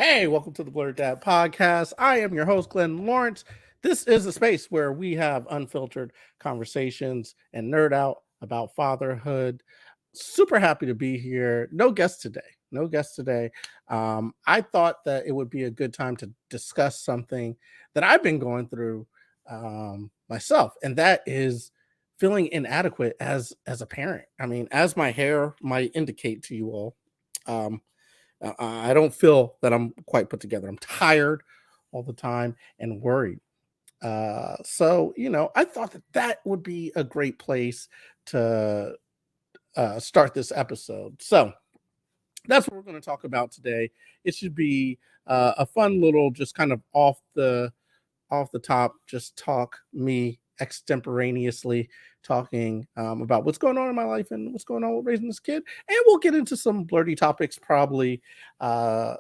Hey, welcome to the Blerddadpodcast. I am your host, Glennlawrence. This is a space where we have unfiltered conversations and nerd out about fatherhood. Super happy to be here. No guest today. No guest today. I thought that it would be a good time to discuss something that I've been going through myself, and that is feeling inadequate as a parent. I mean, as my hair might indicate to you all, um, I don't feel that I'm quite put together. I'm tired all the time and worried. I thought that that would be a great place to start this episode. So that's what we're going to talk about today. It should be a fun little, just kind of off the top, just talk me extemporaneously talking about what's going on in my life and what's going on with raising this kid. And we'll get into some blurty topics probably uh,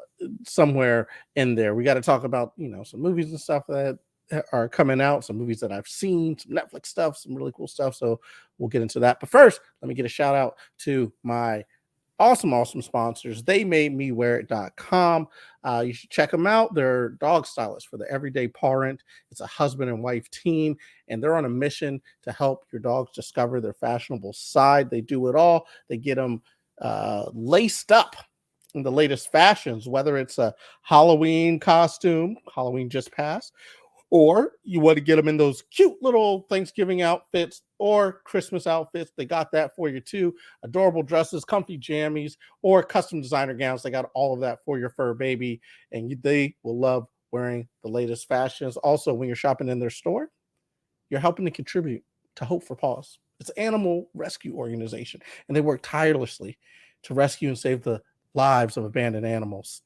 somewhere in there. We got to talk about, some movies and stuff that are coming out, some movies that I've seen, some Netflix stuff, some really cool stuff. So we'll get into that. But first, let me get a shout out to my awesome sponsors, theymademewearit.com. You should check them out. They're dog stylists for the everyday parent. It's a husband and wife team, and they're on a mission to help your dogs discover their fashionable side. They do it all. They get them laced up in the latest fashions, whether it's a Halloween costume, Halloween just passed, or you want to get them in those cute little Thanksgiving outfits or Christmas outfits. They got that for you too. Adorable dresses, comfy jammies, or custom designer gowns. They got all of that for your fur baby, and they will love wearing the latest fashions. Also, when you're shopping in their store, you're helping to contribute to Hope for Paws. It's an animal rescue organization, and they work tirelessly to rescue and save the lives of abandoned animals.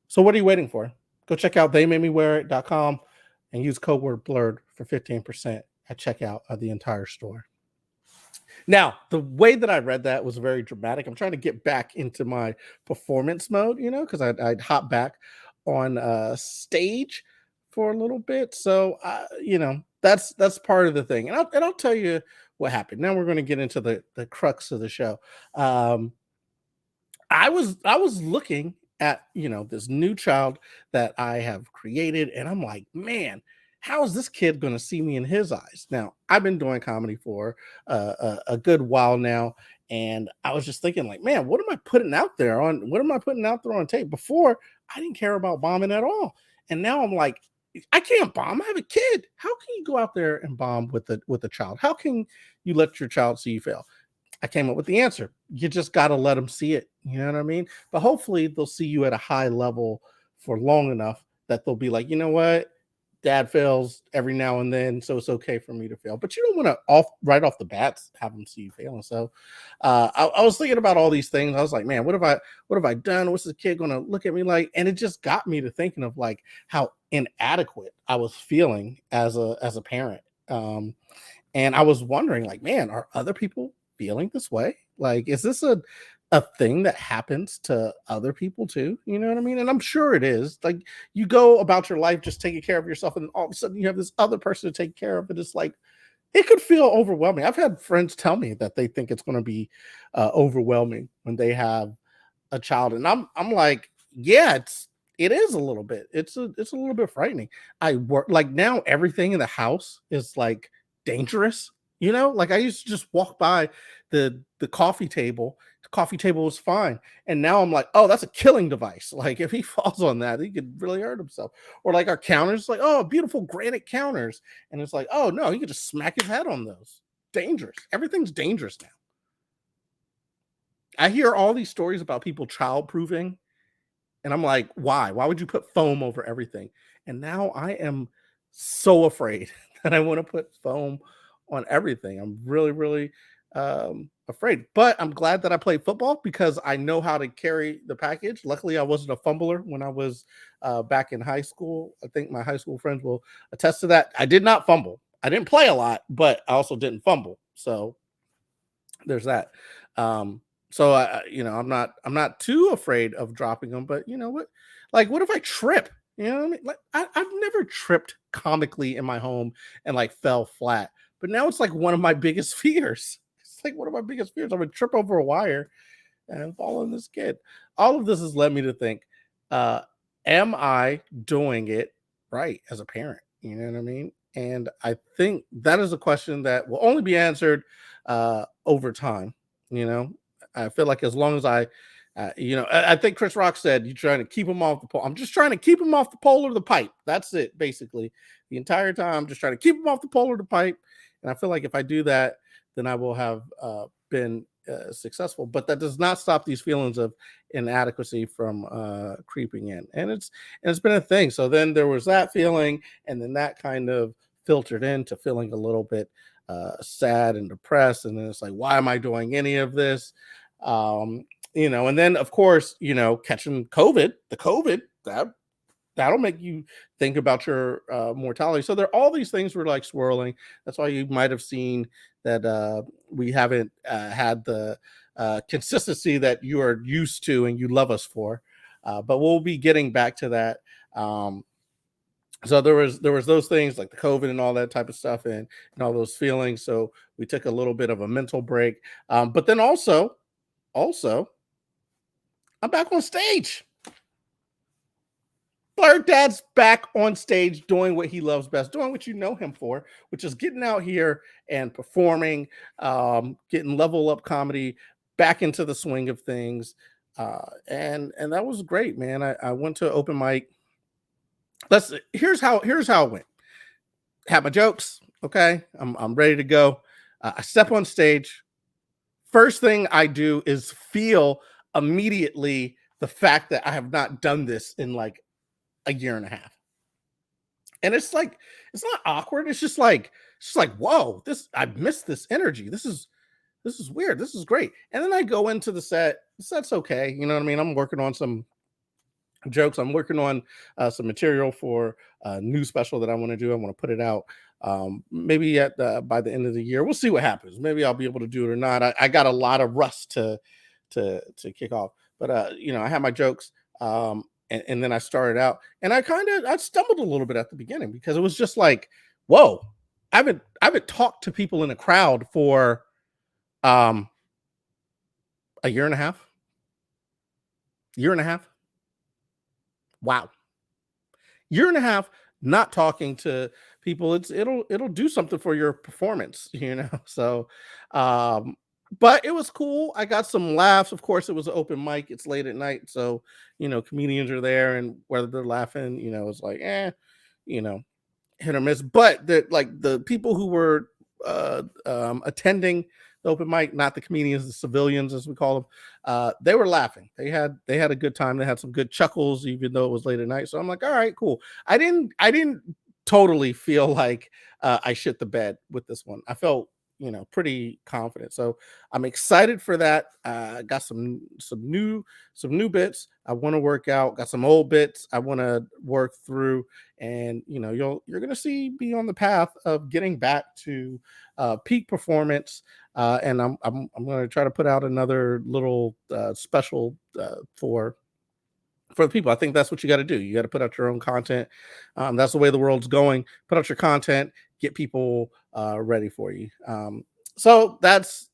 So what are you waiting for? Go check out theymademewearit.com and use code word blerd for 15% at checkout of the entire store. Now, the way that I read that was very dramatic. I'm trying to get back into my performance mode, because I'd hop back on stage for a little bit. So, that's part of the thing. And I'll tell you what happened. Now we're going to get into the crux of the show. I was looking at this new child that I have created, and I'm like, man, how is this kid going to see me in his eyes? Now, I've been doing comedy for a good while now, and I was just thinking, like, man, what am I putting out there on tape? Before, I didn't care about bombing at all, and now I'm like, I can't bomb. I have a kid. How can you go out there and bomb with a child? How can you let your child see you fail? I came up with the answer. You just got to let them see it. You know what I mean? But hopefully they'll see you at a high level for long enough that they'll be like, you know what? Dad fails every now and then, so it's okay for me to fail. But you don't want to right off the bat have them see you failing. So I was thinking about all these things. I was like, man, what have I done? What's this kid gonna look at me like? And it just got me to thinking of like how inadequate I was feeling as a parent. And I was wondering, like, man, are other people feeling this way? Like, is this a thing that happens to other people too? You know what I mean? And I'm sure it is. Like, you go about your life just taking care of yourself, and all of a sudden you have this other person to take care of. It is like, it could feel overwhelming. I've had friends tell me that they think it's going to be overwhelming when they have a child, and I'm like, yeah, it is a little bit. It's a little bit frightening. I work like now everything in the house is like dangerous. Like I used to just walk by the coffee table. The coffee table was fine, and now I'm like, oh, that's a killing device. Like if he falls on that, he could really hurt himself. Or like our counters, like, oh, beautiful granite counters, and it's like, oh no, he could just smack his head on those. Dangerous. Everything's dangerous now. I hear all these stories about people childproofing, and I'm like, why? Why would you put foam over everything? And now I am so afraid that I want to put foam on everything. I'm really, really afraid. But I'm glad that I played football because I know how to carry the package. Luckily, I wasn't a fumbler when I was back in high school. I think my high school friends will attest to that. I did not fumble. I didn't play a lot, but I also didn't fumble. So there's that. So I'm not too afraid of dropping them, but you know what? Like, what if I trip? You know what I mean? Like, I've never tripped comically in my home and like fell flat, but now it's like one of my biggest fears. It's like one of my biggest fears. I'm gonna trip over a wire and fall on this kid. All of this has led me to think, uh, am I doing it right as a parent? You know what I mean? And I think that is a question that will only be answered over time. You know, I feel like as long as I think Chris Rock said, "You're trying to keep him off the pole." I'm just trying to keep him off the pole or the pipe. That's it, basically. The entire time, I'm just trying to keep him off the pole or the pipe. And I feel like if I do that, then I will have been successful. But that does not stop these feelings of inadequacy from creeping in, and it's been a thing. So then there was that feeling, and then that kind of filtered into feeling a little bit sad and depressed, and then it's like, why am I doing any of this? And then of course, catching the COVID that'll make you think about your mortality. So there, all these things were like swirling. That's why you might have seen that we haven't had the consistency that you are used to and you love us for. But we'll be getting back to that. So there was those things like the COVID and all that type of stuff, and all those feelings. So we took a little bit of a mental break. But then also, I'm back on stage. Blerddad's back on stage doing what he loves best, doing what you know him for, which is getting out here and performing, getting level up comedy back into the swing of things. And that was great, man. I went to open mic. Here's how it went. Had my jokes, okay. I'm ready to go. I step on stage. First thing I do is feel immediately the fact that I have not done this in like a year and a half. And it's not awkward. It's just like, whoa, I missed this energy. This is weird. This is great. And then I go into the set. The set's okay. You know what I mean? I'm working on some jokes. I'm working on some material for a new special that I want to do. I want to put it out maybe by the end of the year. We'll see what happens. Maybe I'll be able to do it or not. I got a lot of rust to kick off, but I had my jokes. And then I started out, and I stumbled a little bit at the beginning because it was just like, whoa, I haven't talked to people in a crowd for um a year and a half, year and a half. Wow, year and a half not talking to people. It'll do something for your performance, So, um, but it was cool. I got some laughs. Of course, it was an open mic. It's late at night, so comedians are there, and whether they're laughing, it's like, you know, hit or miss. But the people who were attending the open mic, not the comedians, the civilians as we call them, they were laughing. They had a good time. They had some good chuckles, even though it was late at night. So I'm like, all right, cool. I didn't totally feel like I shit the bed with this one. I felt pretty confident. So I'm excited for that. Got some new bits I want to work out. Got some old bits I want to work through, and you're gonna see me on the path of getting back to peak performance. And I'm gonna try to put out another little special for the people. I think that's what you got to do. You got to put out your own content. That's the way the world's going. Put out your content, get people ready for you. So that's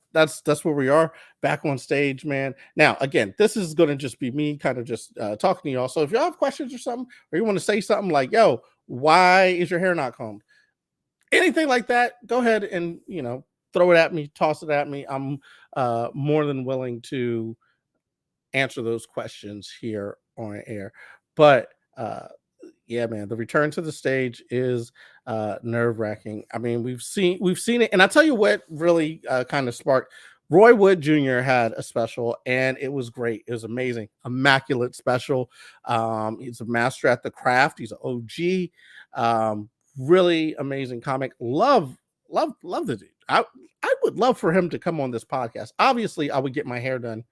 where we are, back on stage, man. Now, again, this is going to just be me kind of just talking to y'all. So if y'all have questions or something, or you want to say something like, yo, why is your hair not combed? Anything like that, go ahead and throw it at me, toss it at me. I'm more than willing to answer those questions here on air. But yeah, man, the return to the stage is nerve-wracking. I mean, we've seen it, and I tell you what really kind of sparked. Roy Wood Jr. had a special, and it was great. It was amazing, immaculate special. He's a master at the craft. He's an OG. Really amazing comic. Love the dude. I would love for him to come on this podcast. Obviously, I would get my hair done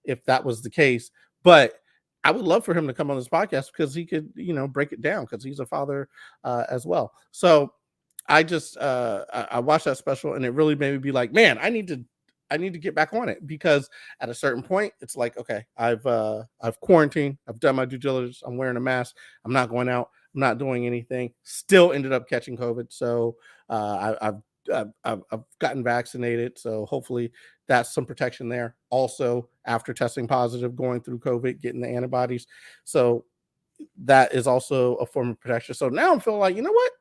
if that was the case, but I would love for him to come on this podcast because he could, break it down, because he's a father as well. So I watched that special, and it really made me be like, man, I need to get back on it, because at a certain point, it's like, okay, I've quarantined, I've done my due diligence, I'm wearing a mask, I'm not going out, I'm not doing anything. Still ended up catching COVID, so I've gotten vaccinated, so hopefully that's some protection there. Also, after testing positive, going through COVID, getting the antibodies. So that is also a form of protection. So now I'm feeling like, you know what?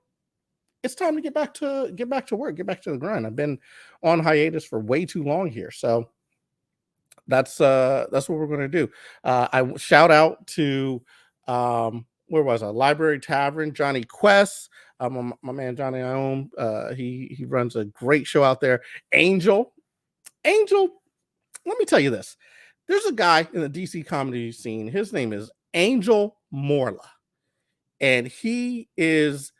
It's time to get back to work, get back to the grind. I've been on hiatus for way too long here. So that's what we're going to do. I shout out to where was I? Library Tavern, Johnny Quest. My man Johnny Iome. He runs a great show out there. Angel. Let me tell you this. There's a guy in the DC comedy scene. His name is Angel Morla, and he is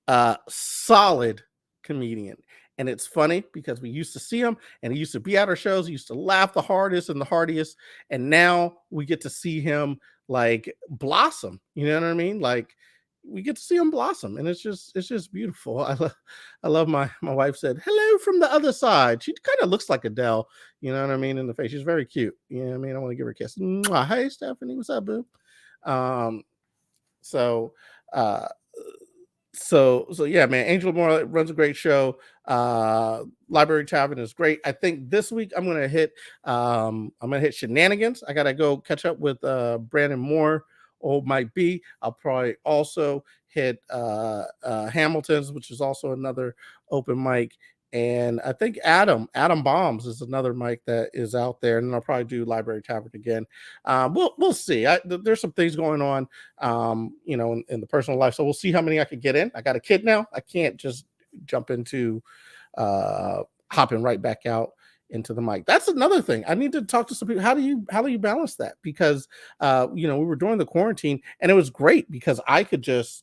a solid comedian. And it's funny because we used to see him and he used to be at our shows. He used to laugh the hardest and the hardiest. And now we get to see him like blossom. You know what I mean? Like we get to see him blossom. And it's just beautiful. I love my wife said, hello from the other side. She kind of looks like Adele, you know what I mean, in the face. She's very cute. You know what I mean? I want to give her a kiss. Mwah. Hey, Stephanie, what's up, boo? So yeah, man, Angel Moore runs a great show. Library Tavern is great. I think this week I'm gonna hit Shenanigans. I gotta go catch up with Brandon Moore. Old Mike B. I'll probably also hit Hamilton's, which is also another open mic. And I think Adam Bombs is another mic that is out there, and then I'll probably do Library Tavern again. We'll see. There's some things going on, in the personal life, so we'll see how many I can get in. I got a kid now. I can't just jump into hopping right back out into the mic. That's another thing. I need to talk to some people. How do you balance that? Because we were doing the quarantine, and it was great because I could just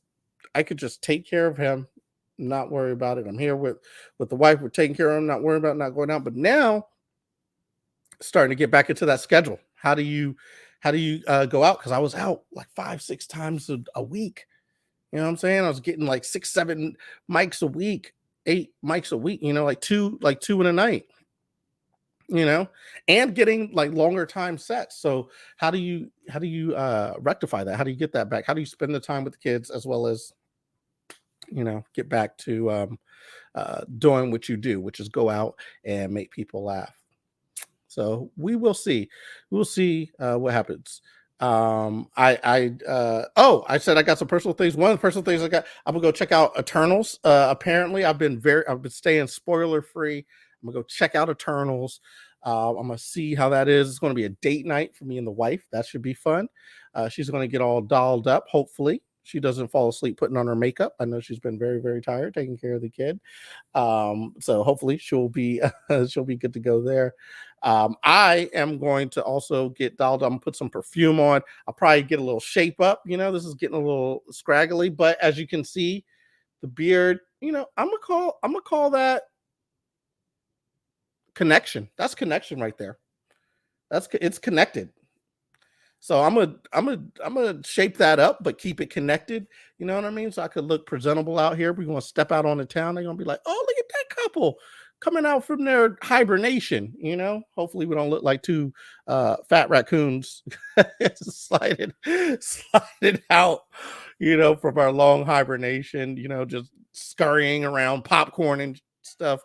take care of him, not worry about it. I'm here with the wife. We're taking care of him, not worrying about not going out. But now, starting to get back into that schedule. How do you go out? Because I was out like 5-6 times a week. You know what I'm saying? I was getting like 6-7 mics a week, 8 mics a week. Like two in a night. And getting like longer time sets. So how do you rectify that? How do you get that back? How do you spend the time with the kids as well as get back to doing what you do, which is go out and make people laugh. So we will see. We'll see what happens. I said I got some personal things. One of the personal things I'm gonna go check out Eternals. Apparently I've been staying spoiler free. I'm gonna go check out Eternals. I'm gonna see how that is. It's gonna be a date night for me and the wife. That should be fun. She's gonna get all dolled up, hopefully. She doesn't fall asleep putting on her makeup. I know she's been very, very tired taking care of the kid. So hopefully she'll be good to go there. I am going to also get dolled up and put some perfume on. I'll probably get a little shape up. This is getting a little scraggly, but as you can see, the beard, I'm gonna call that connection. That's connection right there. It's connected. So I'm gonna shape that up, but keep it connected. You know what I mean? So I could look presentable out here. We're gonna step out on the town. They're gonna be like, "Oh, look at that couple coming out from their hibernation." Hopefully we don't look like two fat raccoons sliding out. From our long hibernation. Just scurrying around, popcorn and stuff,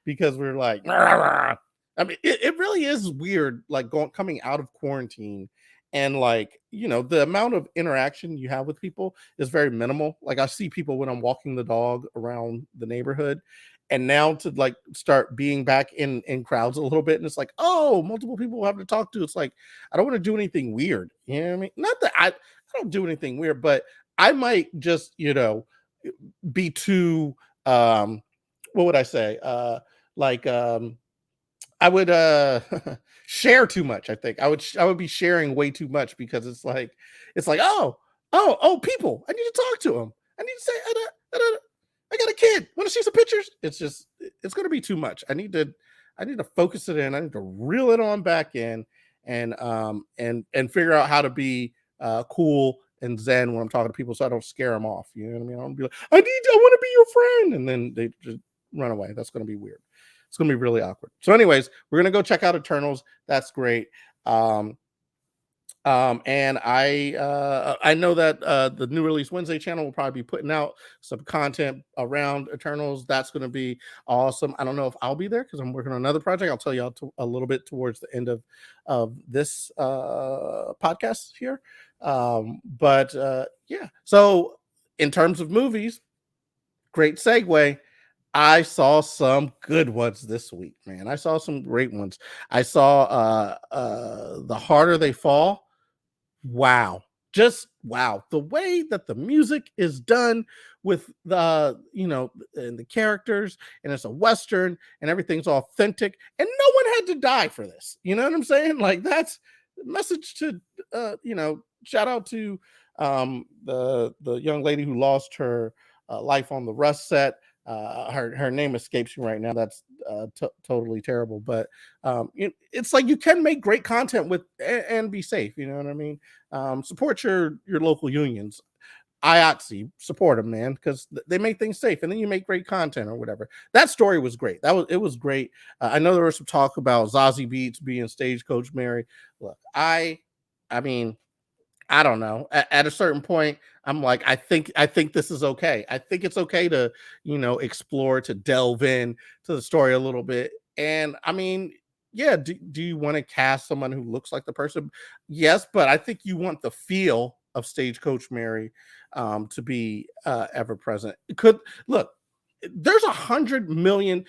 because we're like, "Rah, rah." I mean, it really is weird, like coming out of quarantine. And the amount of interaction you have with people is very minimal. Like I see people when I'm walking the dog around the neighborhood, and now to like start being back in crowds a little bit, and it's like, oh, multiple people have to talk to. It's like I don't want to do anything weird. You know what I mean? Not that I don't do anything weird, but I might just be too what would I say? I would share too much. I think I would be sharing way too much, because it's like oh people, I need to talk to them. I need to say I got a kid. Want to see some pictures? It's going to be too much. I need to focus it in. I need to reel it on back in, and figure out how to be cool and zen when I'm talking to people, so I don't scare them off. You know what I mean? I don't be like, I want to be your friend, and then they just run away. That's going to be weird. It's going to be really awkward. So anyways, we're going to go check out Eternals. That's great. And I know that the New Release Wednesday channel will probably be putting out some content around Eternals. That's going to be awesome. I don't know if I'll be there because I'm working on another project. I'll tell you a little bit towards the end of this podcast here. But yeah. So in terms of movies, great segue. I saw some good ones this week, man. I saw some great ones. I saw The Harder They Fall. Wow. Just wow. The way that the music is done with the, and the characters, and it's a Western and everything's authentic, and no one had to die for this. You know what I'm saying? Like, that's the message to, shout out to the young lady who lost her life on the Rust set. Her name escapes me right now. That's totally terrible. But it's like, you can make great content with and be safe. You know what I mean? Support your local unions. IATSE, support them, man, because they make things safe, and then you make great content or whatever. That story was great. It was great. I know there was some talk about Zazie Beetz being Stagecoach Mary. Look, I mean, I don't know. At a certain point, I'm like, I think this is okay. I think it's okay to, explore, to delve in to the story a little bit. And I mean, yeah, do you want to cast someone who looks like the person? Yes, but I think you want the feel of Stagecoach Mary to be ever present. It could look, there's 100 million.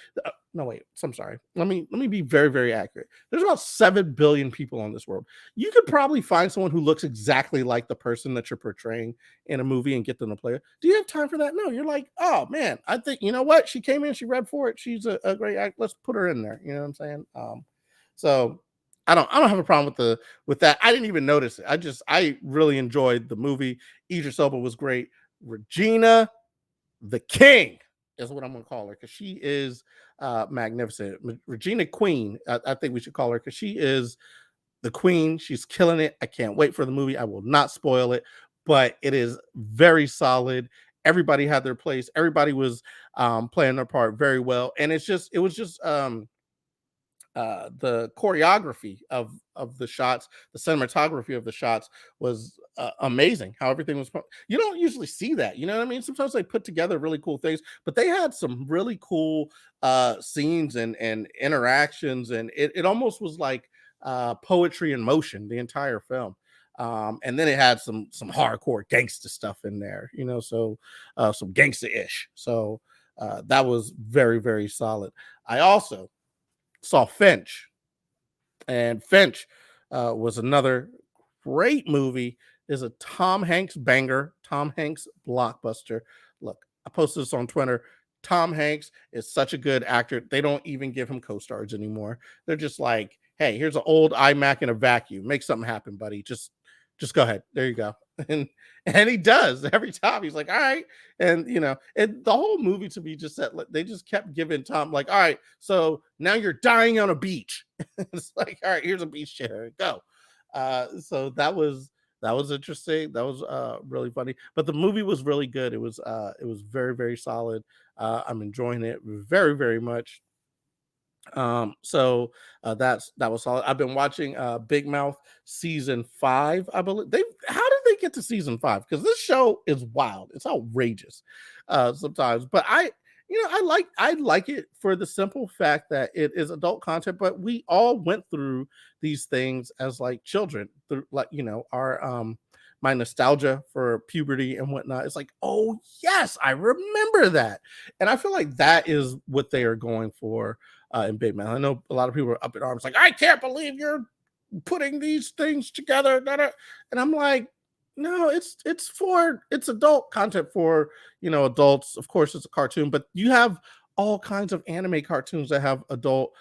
No, wait. I'm sorry. Let me be very, very accurate. There's about 7 billion people on this world. You could probably find someone who looks exactly like the person that you're portraying in a movie and get them to play it. Do you have time for that? No. You're like, oh man, I think, you know what? She came in, she read for it. She's a great act. Let's put her in there. You know what I'm saying? So I don't have a problem with that. I didn't even notice it. I really enjoyed the movie. Idris Elba was great. Regina the King is what I'm going to call her, because she is magnificent. Regina Queen, I think we should call her, because she is the queen. She's killing it. I can't wait for the movie. I will not spoil it, but it is very solid. Everybody had their place. Everybody was playing their part very well, and it was just the choreography of the shots, the cinematography of the shots was amazing. How everything was you don't usually see that, you know what I mean? Sometimes they put together really cool things, but they had some really cool scenes and interactions, and it almost was like poetry in motion, the entire film. And then it had some hardcore gangster stuff in there, so some gangsta-ish. So that was very, very solid. I also saw Finch, and Finch was another great movie. Is a Tom Hanks banger, Tom Hanks blockbuster. Look, I posted this on Twitter. Tom Hanks is such a good actor. They don't even give him co-stars anymore. They're just like, hey, here's an old iMac in a vacuum. Make something happen, buddy. Just go ahead. There you go. And he does every time. He's like, all right. And and the whole movie to me just said, they just kept giving Tom, like, all right, so now you're dying on a beach. It's like, all right, here's a beach chair. Go. So that was interesting. That was really funny. But the movie was really good. It was very, very solid. I'm enjoying it very, very much. So that was solid. I've been watching Big Mouth season 5, I believe. How did they get to season 5? Because this show is wild. It's outrageous sometimes. But I like it for the simple fact that it is adult content, but we all went through these things as like children. Through, like, our my nostalgia for puberty and whatnot. It's like, oh yes, I remember that. And I feel like that is what they are going for in Big Mouth. I know a lot of people are up in arms, like, I can't believe you're putting these things together. And I'm like, no, it's adult content for adults. Of course, it's a cartoon, but you have all kinds of anime cartoons that have adult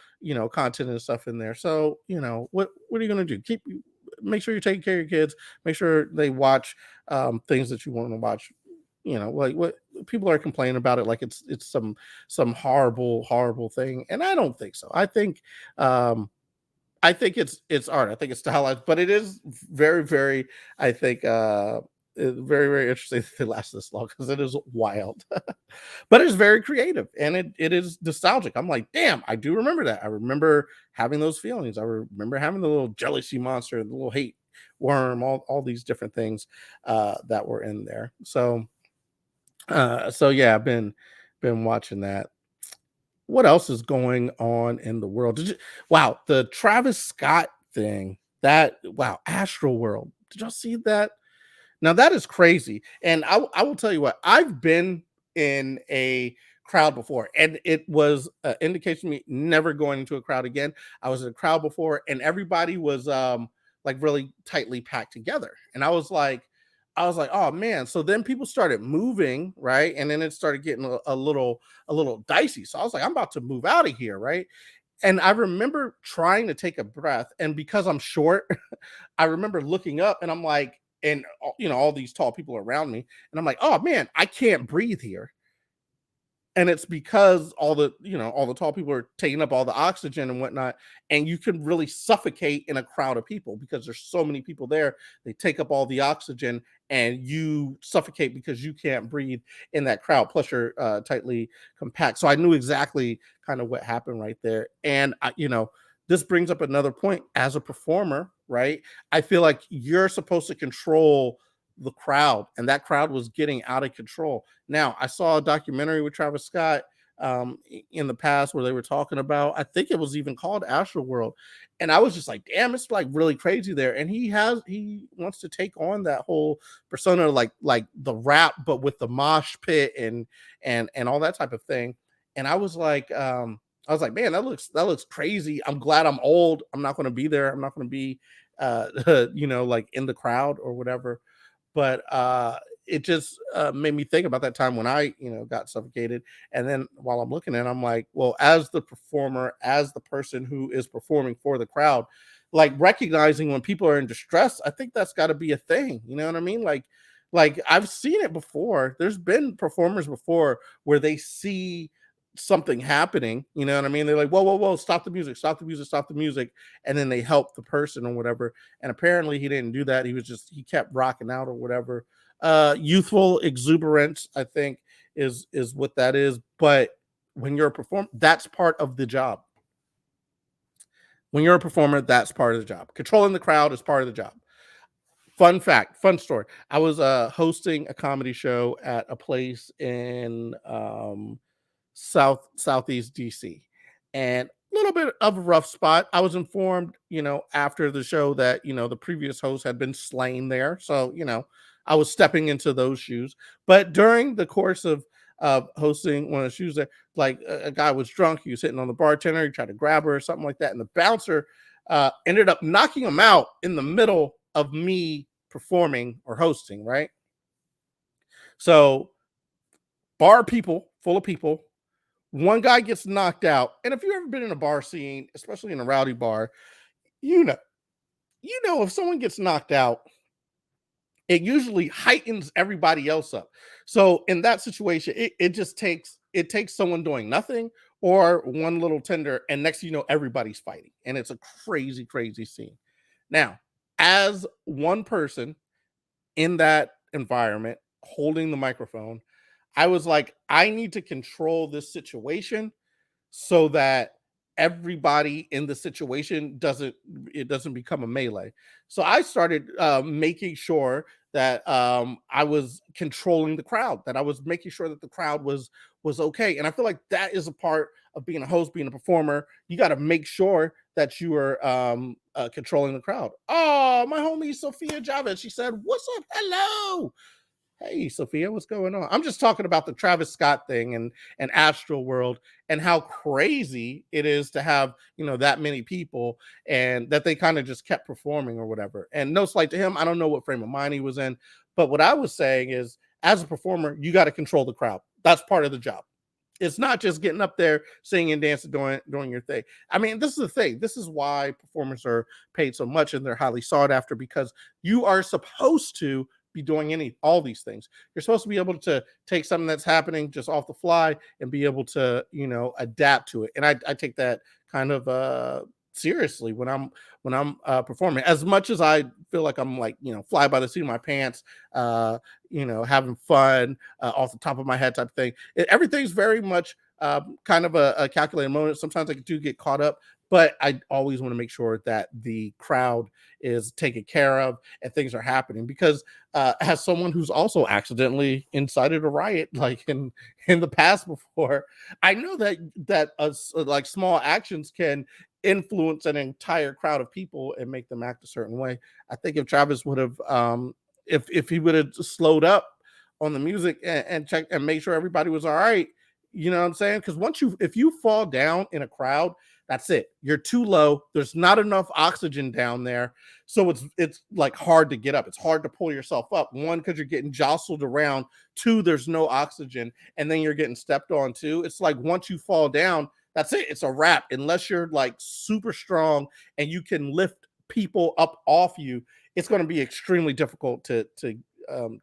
content and stuff in there. So what are you gonna do? Make sure you're taking care of your kids. Make sure they watch things that you want to watch. Like, what people are complaining about it, like it's some horrible thing, and I don't think so. I think it's art. I think it's stylized, but it is very, very, I think, very, very interesting that it lasts this long, because it is wild. But it's very creative, and it is nostalgic. I'm like, damn, I do remember that. I remember having those feelings. I remember having the little jelly sea monster, the little hate worm, all these different things that were in there. So yeah, I've been watching that. What else is going on in the world? Wow, the Travis Scott thing. Astro World. Did y'all see that? Now that is crazy. And I will tell you what, I've been in a crowd before, and it was an indication of me never going into a crowd again. I was in a crowd before, and everybody was like really tightly packed together. And I was like, oh man. So then people started moving, right? And then it started getting a little dicey. So I was like, I'm about to move out of here, right? And I remember trying to take a breath, and because I'm short, I remember looking up and I'm like, and all these tall people around me, and I'm like, oh man, I can't breathe here. And it's because all the tall people are taking up all the oxygen and whatnot, and you can really suffocate in a crowd of people because there's so many people there. They take up all the oxygen, and you suffocate because you can't breathe in that crowd, plus you're tightly compact. So I knew exactly kind of what happened right there. And this brings up another point. As a performer, right, I feel like you're supposed to control the crowd, and that crowd was getting out of control. Now, I saw a documentary with Travis Scott in the past where they were talking about, I think it was even called Astro World, and I was just like, damn, it's like really crazy there. And he wants to take on that whole persona, like the rap, but with the mosh pit and all that type of thing. And I was like, man, that looks crazy. I'm glad I'm old. I'm not going to be there. I'm not going to be like in the crowd or whatever. But it just made me think about that time when I got suffocated. And then while I'm looking at it, I'm like, well, as the performer, as the person who is performing for the crowd, like recognizing when people are in distress, I think that's got to be a thing. You know what I mean? Like I've seen it before. There's been performers before where they see something happening, you know what I mean? They're like, whoa, whoa, whoa, stop the music, stop the music, stop the music. And then they help the person or whatever. And apparently he didn't do that. He kept rocking out or whatever. Youthful exuberance, I think, is what that is. But when you're a performer, that's part of the job. When you're a performer, that's part of the job. Controlling the crowd is part of the job. Fun fact, fun story. I was hosting a comedy show at a place in southeast DC, and a little bit of a rough spot. I was informed, after the show that the previous host had been slain there, so I was stepping into those shoes. But during the course of hosting one of the shoes, there, like a guy was drunk. He was hitting on the bartender. He tried to grab her or something like that, and the bouncer ended up knocking him out in the middle of me performing or hosting. Right, so bar people, full of people. One guy gets knocked out, and if you've ever been in a bar scene, especially in a rowdy bar, you know, if someone gets knocked out, it usually heightens everybody else up. So in that situation, it takes someone doing nothing or one little tender, and next thing you know, everybody's fighting, and it's a crazy, crazy scene. Now, as one person in that environment holding the microphone, I was like, I need to control this situation so that everybody in the situation doesn't become a melee. So I started making sure that I was controlling the crowd, that I was making sure that the crowd was okay. And I feel like that is a part of being a host, being a performer. You got to make sure that you are controlling the crowd. Oh, my homie Sophia Javed, she said, "What's up? Hello." Hey, Sophia, what's going on? I'm just talking about the Travis Scott thing and Astral World, and how crazy it is to have, that many people, and that they kind of just kept performing or whatever. And no slight to him, I don't know what frame of mind he was in, but what I was saying is, as a performer, you got to control the crowd. That's part of the job. It's not just getting up there, singing and dancing, doing your thing. I mean, this is the thing. This is why performers are paid so much and they're highly sought after, because you are supposed to be doing all these things. You're supposed to be able to take something that's happening just off the fly and be able to, adapt to it. And I take that kind of seriously when I'm performing. As much as I feel like I'm like, fly by the seat of my pants, having fun off the top of my head type of thing. Everything's very much kind of a calculated moment. Sometimes I do get caught up, but I always want to make sure that the crowd is taken care of and things are happening, because as someone who's also accidentally incited a riot, like in the past before, I know that like small actions can influence an entire crowd of people and make them act a certain way. I think if Travis would have If he would have slowed up on the music and checked and made sure everybody was all right, you know what I'm saying? Because if you fall down in a crowd, that's it. You're too low. There's not enough oxygen down there, so it's like hard to get up. It's hard to pull yourself up. One, because you're getting jostled around. Two, there's no oxygen, and then you're getting stepped on too. It's like once you fall down, that's it. It's a wrap. Unless you're like super strong and you can lift people up off you, it's going to be extremely difficult to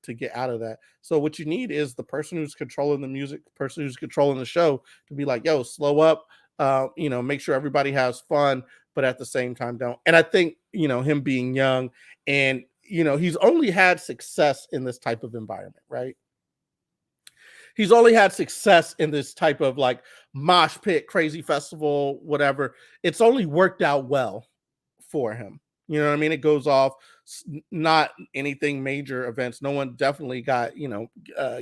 get out of that. So what you need is the person who's controlling the music, the person who's controlling the show, to be like, yo, slow up, make sure everybody has fun, but at the same time don't. And I think, him being young and, he's only had success in this type of environment, right? He's only had success in this type of like mosh pit, crazy festival, whatever. It's only worked out well for him. You know what I mean? It goes off, not anything major events. No one definitely got,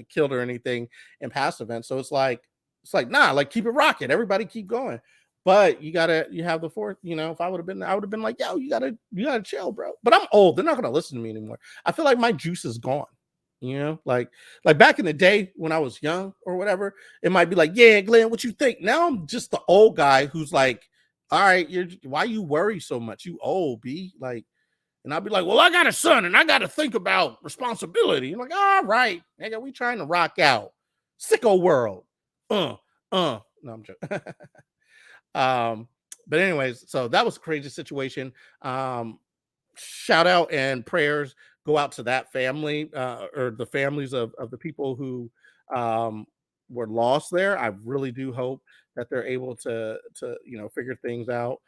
killed or anything in past events. So it's like, nah, like keep it rocking. Everybody keep going. But you have the fourth, if I would have been like, yo, you gotta chill, bro. But I'm old. They're not going to listen to me anymore. I feel like my juice is gone. Like back in the day when I was young or whatever, it might be like, yeah, Glenn, what you think? Now I'm just the old guy who's like, all right, why you worry so much? You old, B. Like, and I'll be like, well, I got a son and I got to think about responsibility. I'm like, all right, nigga, we trying to rock out. Sicko world. No, I'm joking. But anyways, so that was a crazy situation. Shout out and prayers go out to that family, or the families of the people who were lost there. I really do hope that they're able to figure things out.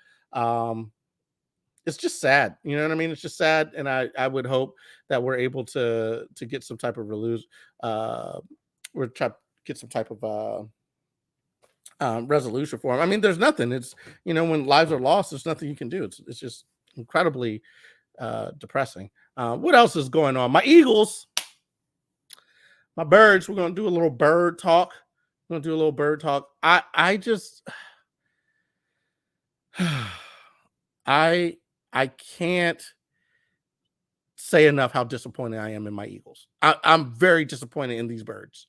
It's just sad, you know what I mean? It's just sad, and I would hope that we're able to get some type of get some type of resolution for them. I mean, there's nothing. It's when lives are lost, there's nothing you can do. It's just incredibly depressing. What else is going on? My Eagles, my birds. We're gonna do a little bird talk. I just I can't say enough how disappointed I am in my Eagles. I'm very disappointed in these birds.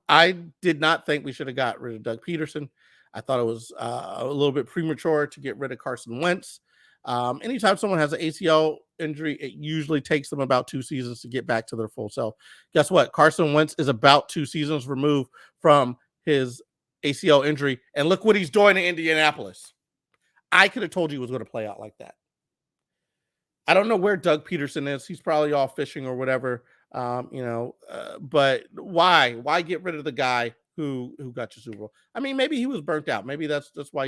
I did not think we should have got rid of Doug Peterson. I thought it was a little bit premature to get rid of Carson Wentz. Anytime someone has an ACL injury, it usually takes them about 2 seasons to get back to their full self. Guess what? Carson Wentz is about 2 seasons removed from his ACL injury, and look what he's doing in Indianapolis. I could have told you it was going to play out like that. I don't know where Doug Peterson is. He's probably off fishing or whatever. But why get rid of the guy who got you Super Bowl? I mean, maybe he was burnt out. Maybe that's why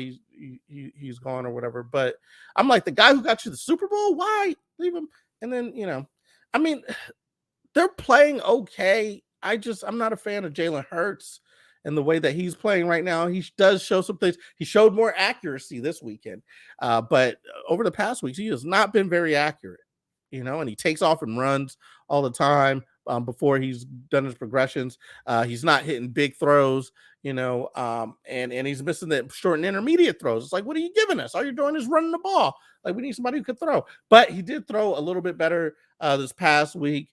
he's gone or whatever. But I'm like, the guy who got you the Super Bowl, why leave him? And then I mean, they're playing okay. I'm not a fan of Jalen Hurts and the way that he's playing right now. He does show some things. He showed more accuracy this weekend, but over the past weeks, he has not been very accurate. And he takes off and runs all the time before he's done his progressions. He's not hitting big throws, and he's missing the short and intermediate throws. It's like, what are you giving us? All you're doing is running the ball. Like, we need somebody who could throw. But he did throw a little bit better this past week.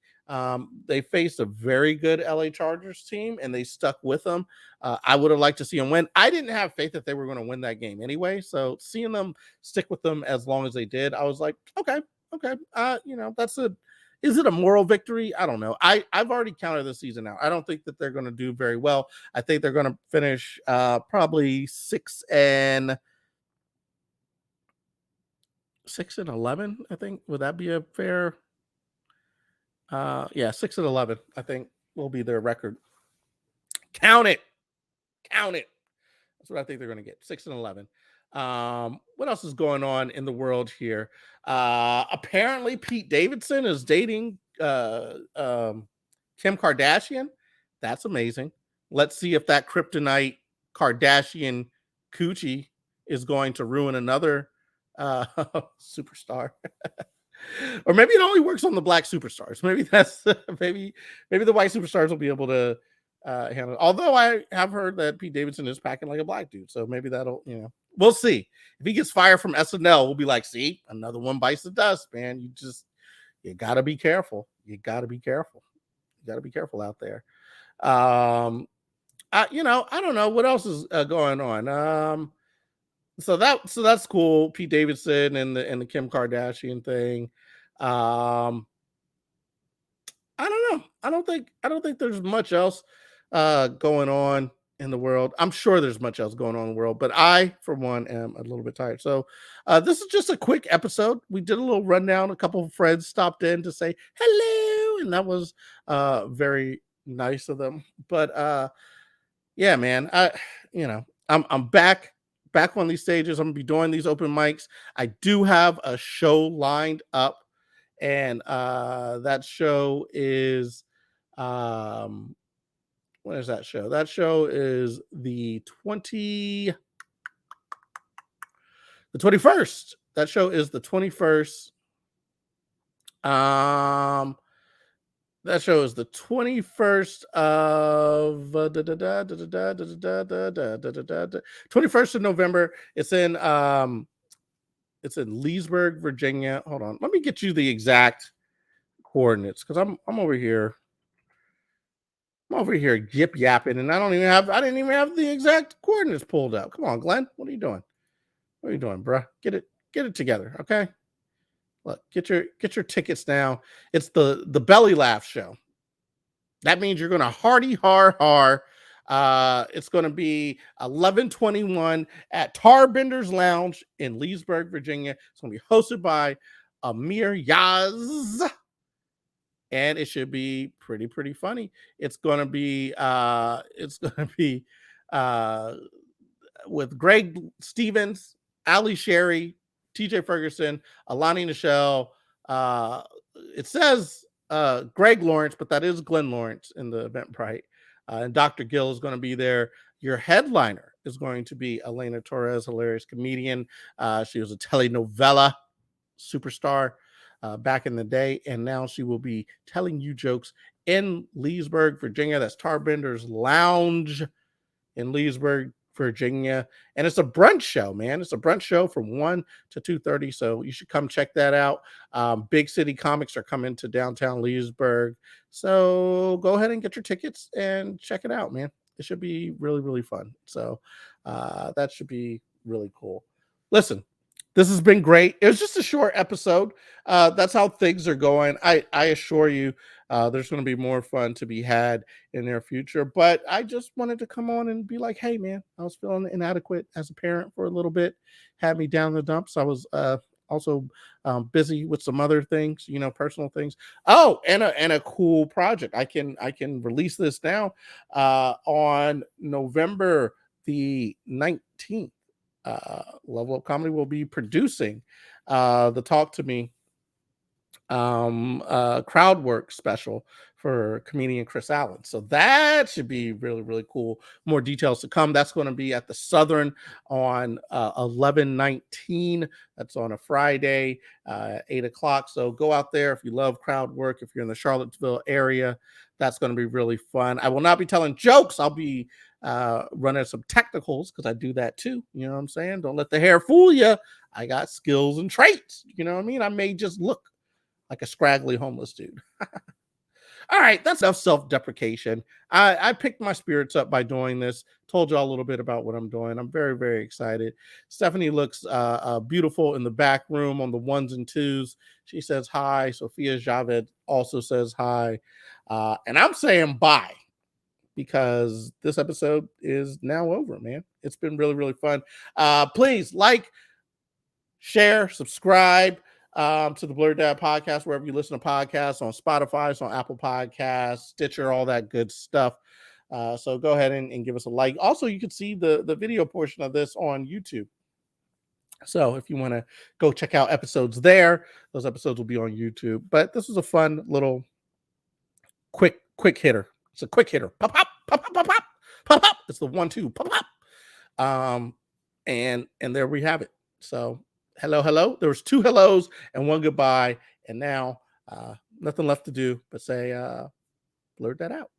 They faced a very good LA Chargers team, and they stuck with them. I would have liked to see them win. I didn't have faith that they were going to win that game anyway. So seeing them stick with them as long as they did, I was like, okay. Is it a moral victory? I don't know. I've already counted the season out. I don't think that they're going to do very well. I think they're going to finish probably 6-11. I think, would that be a fair? 6-11. I think will be their record. Count it. That's what I think they're going to get. 6-11. What else is going on in the world here? Apparently Pete Davidson is dating Kim Kardashian. That's amazing. Let's see if that kryptonite Kardashian coochie is going to ruin another superstar. Or maybe it only works on the black superstars. Maybe that's maybe the white superstars will be able to handle it. Although I have heard that Pete Davidson is packing like a black dude, so maybe that'll we'll see. If he gets fired from SNL, we'll be like, see, another one bites the dust, man. you got to be careful. You got to be careful. You got to be careful out there. I don't know what else is going on. So that's cool. Pete Davidson and the Kim Kardashian thing. I don't know. I don't think there's much else going on in the world. I'm sure there's much else going on in the world, but I, for one, am a little bit tired. So this is just a quick episode. We did a little rundown. A couple of friends stopped in to say hello, and that was very nice of them. But yeah, man, I'm back on these stages. I'm gonna be doing these open mics. I do have a show lined up, and that show is when is that show? That show is the 21st. That show is the 21st. That show is the 21st of 21st of November. It's in Leesburg, Virginia. Hold on. Let me get you the exact coordinates, because I'm over here. I'm over here yip yapping, and I didn't even have the exact coordinates pulled up. Come on, Glenn. What are you doing? What are you doing, bruh? Get it together, okay? Look, get your tickets now. It's the Belly Laugh show. That means you're gonna hardy har har. It's gonna be 11/21 at Tarbender's Lounge in Leesburg, Virginia. It's gonna be hosted by Amir Yaz, and it should be pretty funny. It's gonna be with Greg Stevens, Ali Sherry, TJ Ferguson, Alani Nichelle. It says Greg Lawrence, but that is Glenn Lawrence in the Eventbrite. And Dr. Gill is going to be there. Your headliner is going to be Elena Torres, hilarious comedian. She was a telenovela superstar back in the day, and now she will be telling you jokes in Leesburg, Virginia. That's Tarbender's Lounge in Leesburg, Virginia. And it's a brunch show, man. It's a brunch show from 1 to 2:30. So you should come check that out. Big City Comics are coming to downtown Leesburg. So go ahead and get your tickets and check it out, man. It should be really fun. So that should be really cool. Listen, this has been great. It was just a short episode. That's how things are going. I assure you, there's going to be more fun to be had in their future. But I just wanted to come on and be like, hey, man, I was feeling inadequate as a parent for a little bit. Had me down the dumps. I was also busy with some other things, personal things. Oh, and a cool project. I can release this now on November the 19th. Level Up Comedy will be producing the Talk to Me crowd work special for comedian Chris Allen. So that should be really cool. More details to come. That's going to be at the Southern on 11/19. That's on a Friday, 8 o'clock. So go out there if you love crowd work. If you're in the Charlottesville area, that's going to be really fun. I will not be telling jokes. I'll be running some technicals, because I do that too. You know what I'm saying? Don't let the hair fool you. I got skills and traits. You know what I mean? I may just look like a scraggly homeless dude. All right, that's enough self-deprecation. I picked my spirits up by doing this. Told y'all a little bit about what I'm doing. I'm very excited. Stephanie looks beautiful in the back room on the ones and twos. She says hi. Sophia Javed also says hi. And I'm saying bye, because this episode is now over, man. It's been really fun. Please like, share, subscribe to the Blerd podcast, wherever you listen to podcasts, on Spotify, it's on Apple Podcasts, Stitcher, all that good stuff. So go ahead and give us a like. Also, you can see the video portion of this on YouTube. So if you want to go check out episodes there, those episodes will be on YouTube. But this was a fun little quick hitter. It's a quick hitter. Pop, pop, pop, pop, pop, pop, pop, pop. It's the 1-2. Pop, pop. And there we have it. So hello. There was 2 hellos and 1 goodbye. And now nothing left to do but say, blerd that out.